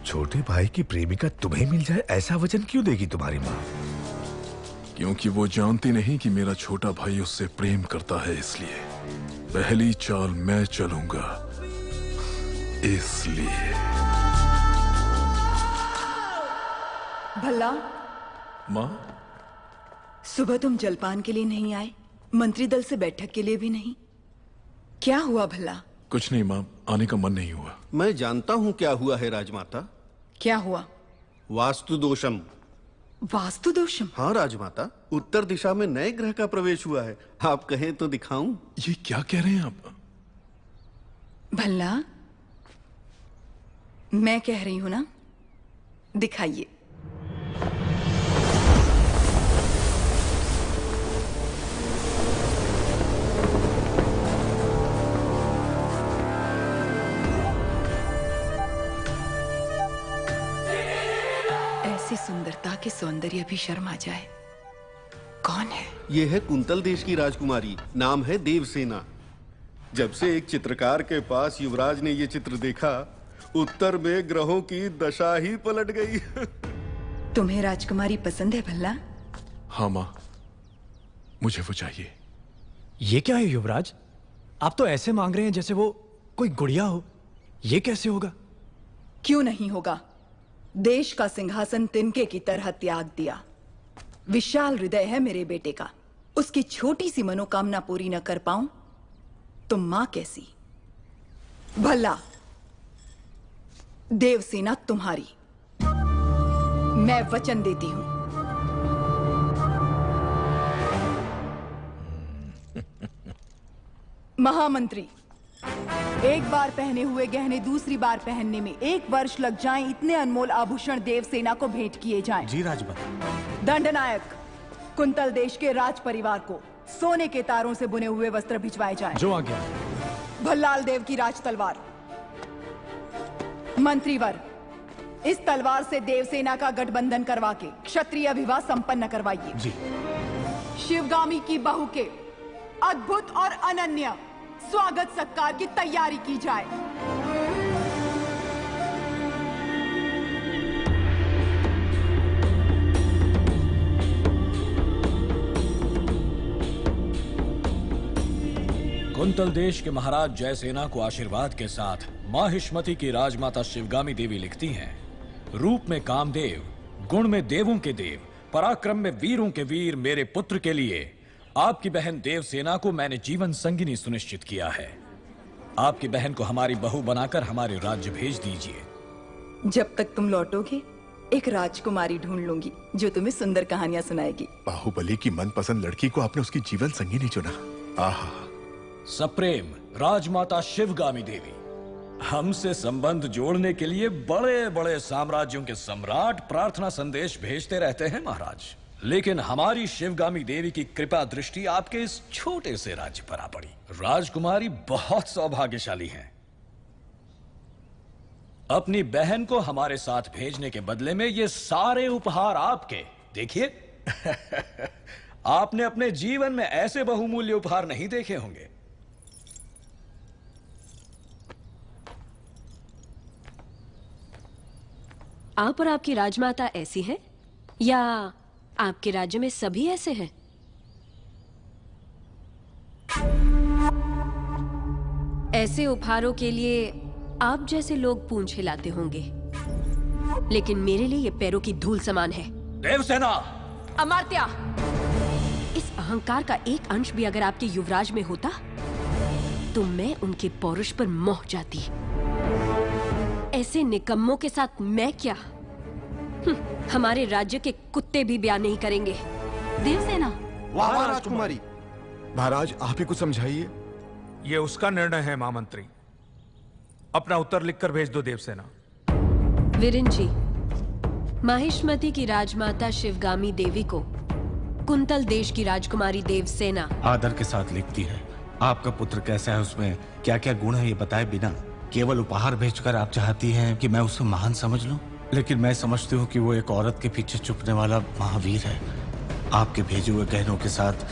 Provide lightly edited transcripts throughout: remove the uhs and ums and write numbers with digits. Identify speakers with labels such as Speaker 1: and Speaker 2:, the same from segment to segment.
Speaker 1: छोटे भाई की प्रेमिका तुम्हें मिल जाए ऐसा वचन क्यों देगी तुम्हारी माँ?
Speaker 2: क्योंकि वो जानती नहीं कि मेरा छोटा भाई उससे प्रेम करता है, इसलिए पहली चाल मैं चलूंगा, इसलिए।
Speaker 3: भल्ला
Speaker 2: माँ,
Speaker 3: सुबह तुम जलपान के लिए नहीं आए, मंत्री दल से बैठक के लिए भी नहीं। क्या हुआ भला?
Speaker 2: कुछ नहीं माँ, आने का मन नहीं हुआ।
Speaker 4: मैं जानता हूँ क्या हुआ है राजमाता।
Speaker 3: क्या हुआ?
Speaker 4: वास्तु दोषम।
Speaker 3: वास्तु दोषम?
Speaker 4: हाँ राजमाता, उत्तर दिशा में नए ग्रह का प्रवेश हुआ है। आप कहें तो दिखाऊं?
Speaker 2: ये क्या कह रहे हैं आप?
Speaker 3: भल्ला, मैं कह रही हूं ना, दिखाइए। ऐसी सुंदरता के सौंदर्य भी शर्म आ जाए। कौन है?
Speaker 4: ये है कुंतल देश की राजकुमारी, नाम है देवसेना। जब से एक चित्रकार के पास युवराज ने ये चित्र देखा, उत्तर में ग्रहों की दशा ही पलट गई।
Speaker 3: तुम्हें राजकुमारी पसंद है भल्ला?
Speaker 2: हाँ माँ, मुझे वो चाहिए।
Speaker 5: ये क्या है युवराज? आप तो ऐसे मांग रहे हैं जैसे वो कोई गुड़िया हो। ये कैसे होगा?
Speaker 3: क्यों नहीं होगा? देश का सिंहासन तिनके की तरह त्याग दिया। विशाल हृदय है मेरे बेटे का। उसकी छोटी सी मनोकामना पूरी न कर पाऊं तो मां कैसी? भला, देवसेना तुम्हारी। मैं वचन देती हूं। महामंत्री, एक बार पहने हुए गहने दूसरी बार पहनने में 1 वर्ष लग जाएं, इतने अनमोल आभूषण देवसेना को भेंट किए जाएं।
Speaker 6: जी राजमाता।
Speaker 3: दंडनायक, कुंतल देश के राज परिवार को सोने के तारों से बुने हुए वस्त्र भिजवाए जाएं।
Speaker 5: जो आ गया।
Speaker 3: भल्लाल देव की राज तलवार। मंत्रीवर, इस तलवार से देवसेना का गठबंधन करवा के क्षत्रिय विवाह संपन्न करवाइए।
Speaker 6: जी।
Speaker 3: शिवगामी की बहू के अद्भुत और अनन्य स्वागत सत्कार की तैयारी की जाए।
Speaker 7: कुंतल देश के महाराज जयसेना को आशीर्वाद के साथ मां हिष्मती की राजमाता शिवगामी देवी लिखती हैं, रूप में कामदेव, गुण में देवों के देव, पराक्रम में वीरों के वीर मेरे पुत्र के लिए आपकी बहन देवसेना को मैंने जीवन संगिनी सुनिश्चित किया है। आपकी बहन को हमारी बहू बनाकर हमारे राज्य भेज दीजिए।
Speaker 3: जब तक तुम लौटोगे, एक राजकुमारी ढूंढ लूंगी जो तुम्हें सुंदर कहानियां सुनाएगी।
Speaker 1: बाहुबली की मनपसंद लड़की को आपने उसकी जीवन संगिनी चुना। आहा।
Speaker 7: सप्रेम राजमाता शिवगामी देवी, हमसे संबंध जोड़ने के लिए बड़े बड़े साम्राज्यों के सम्राट प्रार्थना संदेश भेजते रहते हैं महाराज, लेकिन हमारी शिवगामी देवी की कृपा दृष्टि आपके इस छोटे से राज्य पर आ पड़ी। राजकुमारी बहुत सौभाग्यशाली हैं। अपनी बहन को हमारे साथ भेजने के बदले में ये सारे उपहार आपके। देखिए आपने अपने जीवन में ऐसे बहुमूल्य उपहार नहीं देखे होंगे।
Speaker 8: आप और आपकी राजमाता ऐसी हैं या आपके राज्य में सभी ऐसे हैं? ऐसे उपहारों के लिए आप जैसे लोग पूंछ हिलाते होंगे, लेकिन मेरे लिए ये पैरों की धूल समान है।
Speaker 7: देवसेना!
Speaker 8: अमर्त्य! इस अहंकार का एक अंश भी अगर आपके युवराज में होता तो मैं उनके पौरुष पर मोह जाती। ऐसे निकम्मों के साथ मैं क्या? हमारे राज्य के कुत्ते भी ब्याह नहीं करेंगे।
Speaker 6: देवसेना! वाह राजकुमारी!
Speaker 9: महाराज, आप ही कुछ समझाइए।
Speaker 6: ये उसका निर्णय है महामंत्री। अपना उत्तर लिखकर भेज दो देवसेना।
Speaker 8: वीरेन जी, माहिष्मती की राजमाता शिवगामी देवी को कुंतल देश की राजकुमारी देवसेना
Speaker 10: आदर के साथ लिखती है। आपका पुत्र कैसा है, उसमें क्या क्या गुण है, ये बताए बिना केवल उपहार भेजकर आप चाहती हैं कि मैं उसे महान समझ लूं। लेकिन मैं समझती हूँ कि वो एक औरत के पीछे छुपने वाला महावीर है। आपके भेजे हुए गहनों के साथ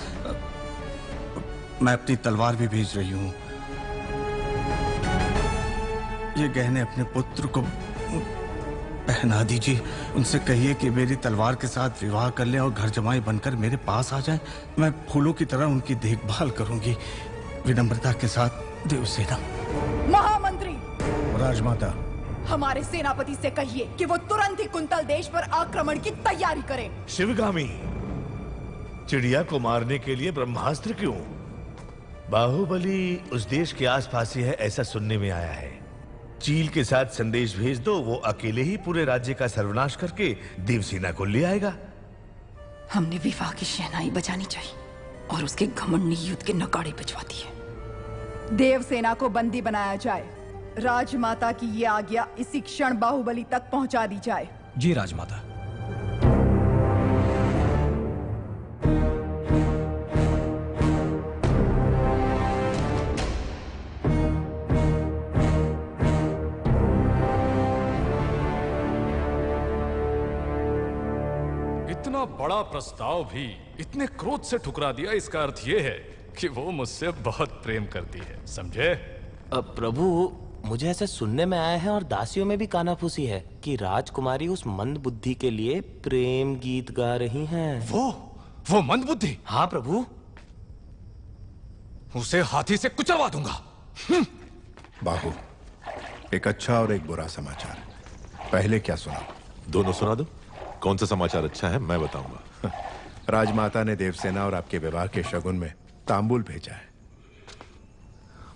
Speaker 10: मैं अपनी तलवार भी भेज रही हूँ। ये गहने अपने पुत्र को पहना दीजिए। उनसे कहिए कि मेरी तलवार के साथ विवाह कर लें और घर जमाई बनकर मेरे पास आ जाएं। मैं फूलों की तरह उनकी देखभाल करूंगी। विनम्रता के साथ देवसेना।
Speaker 3: महामंत्री,
Speaker 5: राजमाता,
Speaker 3: हमारे सेनापति से कहिए कि वो तुरंत ही कुंतल देश पर आक्रमण की तैयारी करें।
Speaker 11: शिवगामी, चिड़िया को मारने के लिए ब्रह्मास्त्र क्यों? बाहुबली उस देश के आसपास ही है, ऐसा सुनने में आया है। चील के साथ संदेश भेज दो, वो अकेले ही पूरे राज्य का सर्वनाश करके देवसेना को ले आएगा।
Speaker 3: हमने विवाह की शहनाई बजानी चाहिए और उसके घमंड ने युद्ध के नगाड़े बजवा दिए। देवसेना को बंदी बनाया जाए। राजमाता की ये आज्ञा इसी क्षण बाहुबली तक पहुंचा दी जाए।
Speaker 5: जी राजमाता।
Speaker 2: इतना बड़ा प्रस्ताव भी इतने क्रोध से ठुकरा दिया, इसका अर्थ यह है कि वो मुझसे बहुत प्रेम करती है, समझे?
Speaker 12: प्रभु, मुझे ऐसा सुनने में आया है और दासियों में भी कानाफूसी है कि राजकुमारी उस मंद बुद्धि के लिए प्रेम गीत गा रही हैं।
Speaker 2: वो मंद बुद्धि?
Speaker 12: हाँ प्रभु।
Speaker 2: उसे हाथी से कुचलवा दूंगा।
Speaker 1: बाहु, एक अच्छा और एक बुरा समाचार। पहले क्या सुना?
Speaker 13: दोनों सुना दो। कौन सा समाचार अच्छा है मैं बताऊंगा।
Speaker 1: राजमाता ने देवसेना और आपके विवाह के शगुन में तांबूल भेजा है।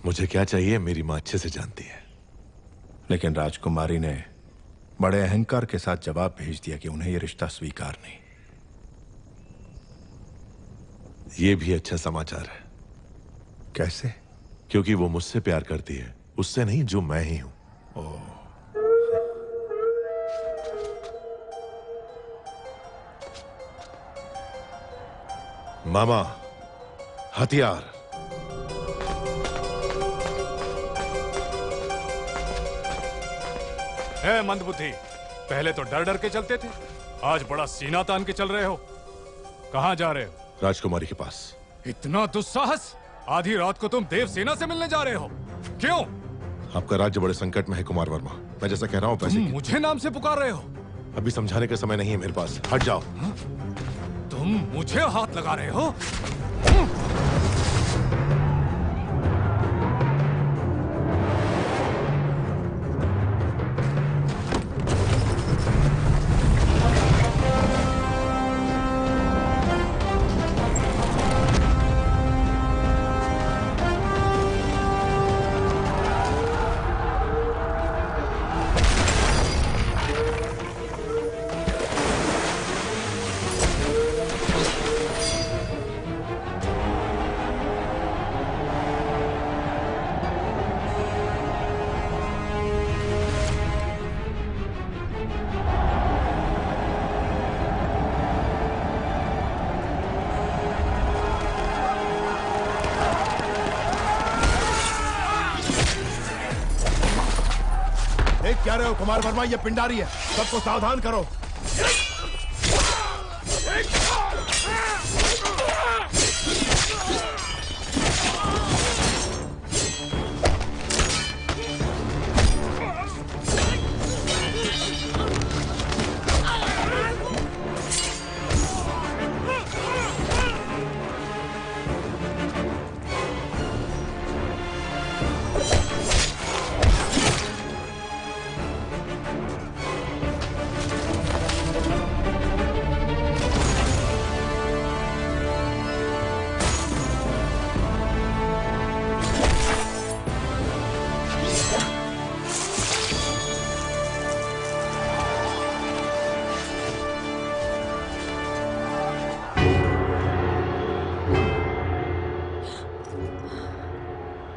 Speaker 13: मुझे क्या चाहिए मेरी मां अच्छे से जानती है।
Speaker 1: लेकिन राजकुमारी ने बड़े अहंकार के साथ जवाब भेज दिया कि उन्हें यह रिश्ता स्वीकार नहीं।
Speaker 13: यह भी अच्छा समाचार है।
Speaker 1: कैसे?
Speaker 13: क्योंकि वो मुझसे प्यार करती है, उससे नहीं जो मैं ही हूं।
Speaker 1: ओह,
Speaker 13: मामा, हथियार।
Speaker 2: है मंदबुद्धि, पहले तो डर डर के चलते थे, आज बड़ा सीना तान के चल रहे हो। कहां जा रहे हो?
Speaker 13: राजकुमारी के पास।
Speaker 2: इतना दुस्साहस? आधी रात को तुम देवसेना से मिलने जा रहे हो? क्यों?
Speaker 13: आपका राज्य बड़े संकट में है कुमार वर्मा। मैं जैसा कह रहा हूं पैसे
Speaker 2: मुझे नाम से पुकार रहे हो?
Speaker 13: अभी समझाने का समय नहीं है मेरे पास। हट जाओ।
Speaker 2: तुम मुझे हाथ लगा रहे हो?
Speaker 1: क्या रहे हो कुमार वर्मा? ये पिंडारी है, सबको सावधान करो।